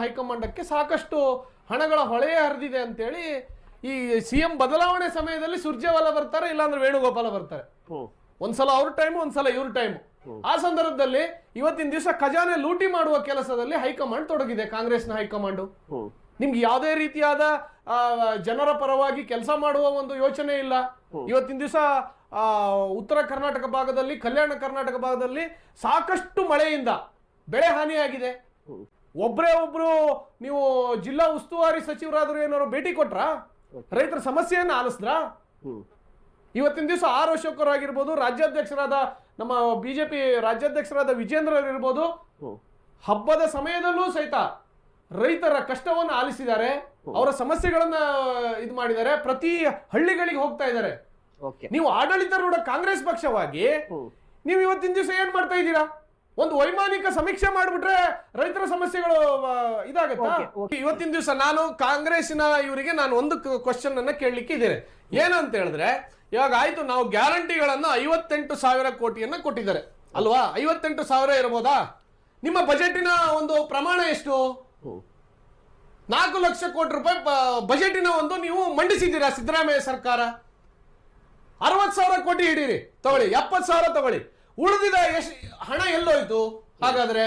ಹೈಕಮಾಂಡಕ್ಕೆ ಸಾಕಷ್ಟು ಹಣಗಳ ಹೊಳೆಯೇ ಹರಿದಿದೆ ಅಂತೇಳಿ ಈ ಸಿಎಂ ಬದಲಾವಣೆ ಸಮಯದಲ್ಲಿ ಸುರ್ಜೇವಾಲಾ ಬರ್ತಾರೆ, ಇಲ್ಲಾಂದ್ರೆ ವೇಣುಗೋಪಾಲ ಬರ್ತಾರೆ. ಒಂದ್ಸಲ ಅವ್ರ ಟೈಮ್, ಒಂದ್ಸಲ ಇವ್ರ ಟೈಮ್. ಆ ಸಂದರ್ಭದಲ್ಲಿ ಇವತ್ತಿನ ದಿವಸ ಖಜಾನೆ ಲೂಟಿ ಮಾಡುವ ಕೆಲಸದಲ್ಲಿ ಹೈಕಮಾಂಡ್ ತೊಡಗಿದೆ, ಕಾಂಗ್ರೆಸ್ನ ಹೈಕಮಾಂಡ್. ನಿಮ್ಗೆ ಯಾವುದೇ ರೀತಿಯಾದ ಜನರ ಪರವಾಗಿ ಕೆಲಸ ಮಾಡುವ ಒಂದು ಯೋಚನೆ ಇಲ್ಲ. ಇವತ್ತಿನ ದಿವಸ ಉತ್ತರ ಕರ್ನಾಟಕ ಭಾಗದಲ್ಲಿ, ಕಲ್ಯಾಣ ಕರ್ನಾಟಕ ಭಾಗದಲ್ಲಿ ಸಾಕಷ್ಟು ಮಳೆಯಿಂದ ಬೆಳೆ ಹಾನಿಯಾಗಿದೆ. ಒಬ್ರೇ ಒಬ್ರು ನೀವು ಜಿಲ್ಲಾ ಉಸ್ತುವಾರಿ ಸಚಿವರಾದ್ರು ಏನಾದ್ರು ಭೇಟಿ ಕೊಟ್ರ, ರೈತರ ಸಮಸ್ಯೆಯನ್ನು ಆಲಿಸಿದ್ರ? ಇವತ್ತಿನ ದಿವಸ ಆರ್ ಅಶೋಕರ್ ಆಗಿರ್ಬೋದು, ರಾಜ್ಯಾಧ್ಯಕ್ಷರಾದ ನಮ್ಮ ಬಿಜೆಪಿ ರಾಜ್ಯಾಧ್ಯಕ್ಷರಾದ ವಿಜೇಂದ್ರ ಇರ್ಬೋದು, ಹಬ್ಬದ ಸಮಯದಲ್ಲೂ ಸಹಿತ ರೈತರ ಕಷ್ಟವನ್ನು ಆಲಿಸಿದ್ದಾರೆ, ಅವರ ಸಮಸ್ಯೆಗಳನ್ನ ಇದು ಮಾಡಿದ್ದಾರೆ, ಪ್ರತಿ ಹಳ್ಳಿಗಳಿಗೆ ಹೋಗ್ತಾ ಇದ್ದಾರೆ. ನೀವು ಆಡಳಿತಾರೂಢ ಕಾಂಗ್ರೆಸ್ ಪಕ್ಷವಾಗಿ ನೀವು ಇವತ್ತಿನ ದಿವಸ ಏನ್ ಮಾಡ್ತಾ ಇದ್ದೀರಾ? ಒಂದು ವೈಮಾನಿಕ ಸಮೀಕ್ಷೆ ಮಾಡ್ಬಿಟ್ರೆ ರೈತರ ಸಮಸ್ಯೆಗಳು ಇದಾಗತ್ತಾ? ಇವತ್ತಿನ ದಿವಸ ನಾನು ಕಾಂಗ್ರೆಸ್ನ ಇವರಿಗೆ ನಾನು ಒಂದು ಕ್ವಶನ್ ಅನ್ನ ಕೇಳಲಿಕ್ಕೆ ಇದ್ದೇನೆ. ಏನಂತ ಹೇಳಿದ್ರೆ, ಇವಾಗ ಆಯ್ತು, ನಾವು ಗ್ಯಾರಂಟಿಗಳನ್ನ 58,000 ಕೋಟಿಯನ್ನ ಕೊಟ್ಟಿದ್ದಾರೆ ಅಲ್ವಾ? 58,000 ಇರಬಹುದಾ? ನಿಮ್ಮ ಬಜೆಟಿನ ಒಂದು ಪ್ರಮಾಣ ಎಷ್ಟು? 4 ಲಕ್ಷ ಕೋಟಿ ರೂಪಾಯಿ ಬಜೆಟಿನ ಒಂದು ನೀವು ಮಂಡಿಸಿದ್ದೀರಾ ಸಿದ್ದರಾಮಯ್ಯ ಸರ್ಕಾರ. 60,000 ಕೋಟಿ ಹಿಡೀರಿ, ತಗೊಳ್ಳಿ, 70,000 ತಗೊಳ್ಳಿ, ಉಳಿದಿದ ಎಷ್ಟು ಹಣ ಎಲ್ಲೋಯ್ತು? ಹಾಗಾದ್ರೆ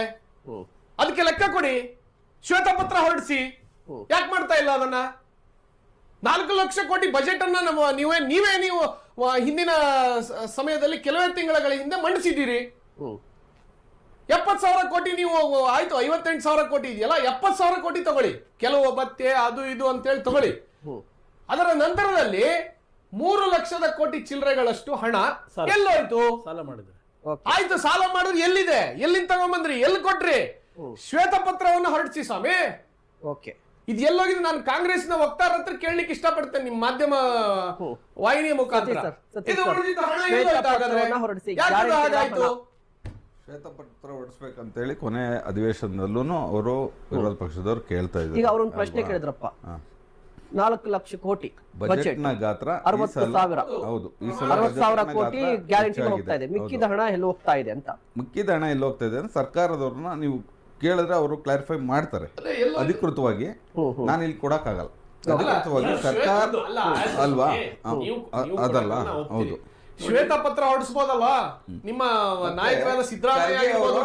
ಅದಕ್ಕೆ ಲೆಕ್ಕ ಕೊಡಿ, ಶ್ವೇತಪತ್ರ ಹೊರಡಿಸಿ. ಯಾಕೆ ಮಾಡ್ತಾ ಇಲ್ಲ ಅದನ್ನ? 4 ಲಕ್ಷ ಕೋಟಿ ಬಜೆಟ್ ಅನ್ನ ನೀವೇ ಹಿಂದಿನ ಸಮಯದಲ್ಲಿ ಕೆಲವೇ ತಿಂಗಳ ಹಿಂದೆ ಮಂಡಿಸಿದ್ದೀರಿ. 70,000 ಕೋಟಿ ನೀವು ಆಯ್ತು, 58,000 ಕೋಟಿ ಇದೆಯಲ್ಲ, 70,000 ಕೋಟಿ ತಗೊಳ್ಳಿ, ಕೆಲವು ಭತ್ಯೆ ಅದು ಇದು ಅಂತೇಳಿ ತಗೊಳ್ಳಿ. ಅದರ ನಂತರದಲ್ಲಿ 3 ಲಕ್ಷದ ಕೋಟಿ ಚಿಲ್ಲರೆಗಳಷ್ಟು ಹಣ ಎಲ್ಲೋಯ್ತು? ಸಾಲ ಮಾಡಿದ್ರೆ ಆಯ್ತು, ಸಾಲ ಮಾಡಿದ್ರೆ ಎಲ್ಲಿದೆ? ಎಲ್ಲಿಂದ ತಗೊಂಡ್ಬಂದ್ರಿ? ಎಲ್ಲಿ ಕೊಟ್ರಿ? ಶ್ವೇತಪತ್ರವನ್ನು ಹೊರಡಿಸಿ ಸ್ವಾಮಿ. ಇದು ಎಲ್ಲೋಗಿದೆ? ನಾನು ಕಾಂಗ್ರೆಸ್ನ ವಕ್ತಾರ ಹತ್ರ ಕೇಳಲಿಕ್ಕೆ ಇಷ್ಟಪಡ್ತೇನೆ, ನಿಮ್ಮ ಮಾಧ್ಯಮ ವಾಹಿನಿಯ ಮುಖಾಂತರ. ಇದು ಉಳಿದಿದ್ದ ಹಣ ಹಾಗಾಯ್ತು? ಶ್ವೇತಪತ್ರ ಹೊರಡಿಸ್ಬೇಕಂತೇಳಿ ಕೊನೆ ಅಧಿವೇಶನದಲ್ಲೂ ಅವರು ವಿರೋಧ ಪಕ್ಷದವರು ಕೇಳ್ತಾ ಇದ್ದಾರೆ. ಈಗ ಅವ್ರೊಂದು ಪ್ರಶ್ನೆ ಕೇಳಿದ್ರಪ್ಪ, 4 ಲಕ್ಷ ಕೋಟಿ ಬಜೆಟ್ ನ ಗಾತ್ರ 60,000. ಹೌದು, ಈ ಸಲ 60,000 ಕೋಟಿ ಗ್ಯಾರಂಟಿ ಹೋಗ್ತಾ ಇದೆ, ಮಿಕ್ಕಿದ ಹಣ ಎಲ್ಲಿ ಹೋಗ್ತಾ ಇದೆ ಅಂತ. ಮಿಕ್ಕಿದ ಹಣ ಎಲ್ಲಿ ಹೋಗ್ತಾ ಇದೆ ಅಂತ ಸರ್ಕಾರದವ್ರನ್ನ ನೀವು ಕೇಳಿದ್ರೆ ಅವರು ಕ್ಲಾರಿಫೈ ಮಾಡ್ತಾರೆ ಅಧಿಕೃತವಾಗಿ. ನಾನು ಇಲ್ಲಿ ಕೊಡಕ್ಕಾಗಲ್ಲ, ಅಧಿಕೃತವಾಗಿ ಸರ್ಕಾರ ಅಲ್ವಾ? ಅದಲ್ಲ, ಹೌದು. ಶ್ವೇತಪತ್ರ ಹೊರಡಿಸಬಹುದಲ್ವಾ? ನಿಮ್ಮ ನಾಯಕರಾದ ಸಿದ್ದರಾಮಯ್ಯ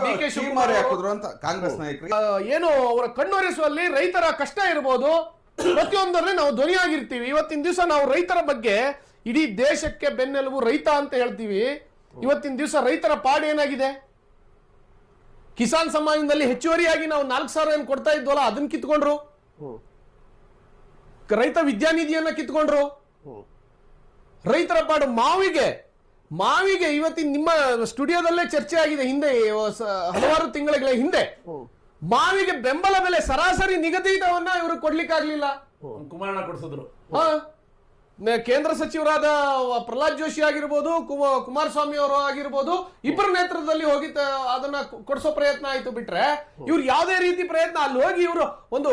ಡಿ ಕೆ ಶಿವಕುಮಾರ್ ಹಾಕಿದ್ರು ಅಂತ ಕಾಂಗ್ರೆಸ್ ನಾಯಕರಿಗೆ ಏನು ಅವರ ಕಣ್ಣೊರೆಸುವಲ್ಲಿ ರೈತರ ಕಷ್ಟ ಇರಬಹುದು, ಪ್ರತಿಯೊಂದರಲ್ಲಿ ನಾವು ಧ್ವನಿಯಾಗಿರ್ತೀವಿ. ಇವತ್ತಿನ ದಿವಸ ನಾವು ರೈತರ ಬಗ್ಗೆ ಇಡೀ ದೇಶಕ್ಕೆ ಬೆನ್ನೆಲುಬು ರೈತ ಅಂತ ಹೇಳ್ತೀವಿ. ಇವತ್ತಿನ ದಿವಸ ರೈತರ ಪಾಡು ಏನಾಗಿದೆ? ಕಿಸಾನ್ ಸಮ್ಮಾನದಲ್ಲಿ ಹೆಚ್ಚುವರಿಯಾಗಿ ನಾವು 4,000 ಏನು ಕೊಡ್ತಾ ಇದ್ವಲ್ಲ, ಅದನ್ನ ಕಿತ್ಕೊಂಡ್ರು. ರೈತ ವಿದ್ಯಾನಿಧಿಯನ್ನ ಕಿತ್ಕೊಂಡ್ರು. ರೈತರ ಪಾಡು ಮಾವಿಗೆ ಇವತ್ತಿನ ನಿಮ್ಮ ಸ್ಟುಡಿಯೋದಲ್ಲೇ ಚರ್ಚೆ ಆಗಿದೆ, ಹಿಂದೆ ಹಲವಾರು ತಿಂಗಳ ಹಿಂದೆ. ಮಾವಿಗೆ ಬೆಂಬಲ ಬೆಲೆ ಸರಾಸರಿ ನಿಗದಿತವನ್ನ ಇವರು ಕೊಡ್ಲಿಕ್ಕಾಗ್ಲಿಲ್ಲ, ಕುಮಾರಣ್ಣ ಕೊಡಿಸಿದ್ರು. ಕೇಂದ್ರ ಸಚಿವರಾದ ಪ್ರಹ್ಲಾದ್ ಜೋಶಿ ಆಗಿರ್ಬೋದು, ಕುಮಾರಸ್ವಾಮಿ ಅವರು ಆಗಿರ್ಬೋದು, ಇಬ್ಬರ ನೇತೃತ್ವದಲ್ಲಿ ಹೋಗಿ ಅದನ್ನ ಕೊಡಿಸೋ ಪ್ರಯತ್ನ ಆಯ್ತು. ಬಿಟ್ರೆ ಇವ್ರು ಯಾವುದೇ ರೀತಿ ಪ್ರಯತ್ನ, ಅಲ್ಲಿ ಹೋಗಿ ಇವರು ಒಂದು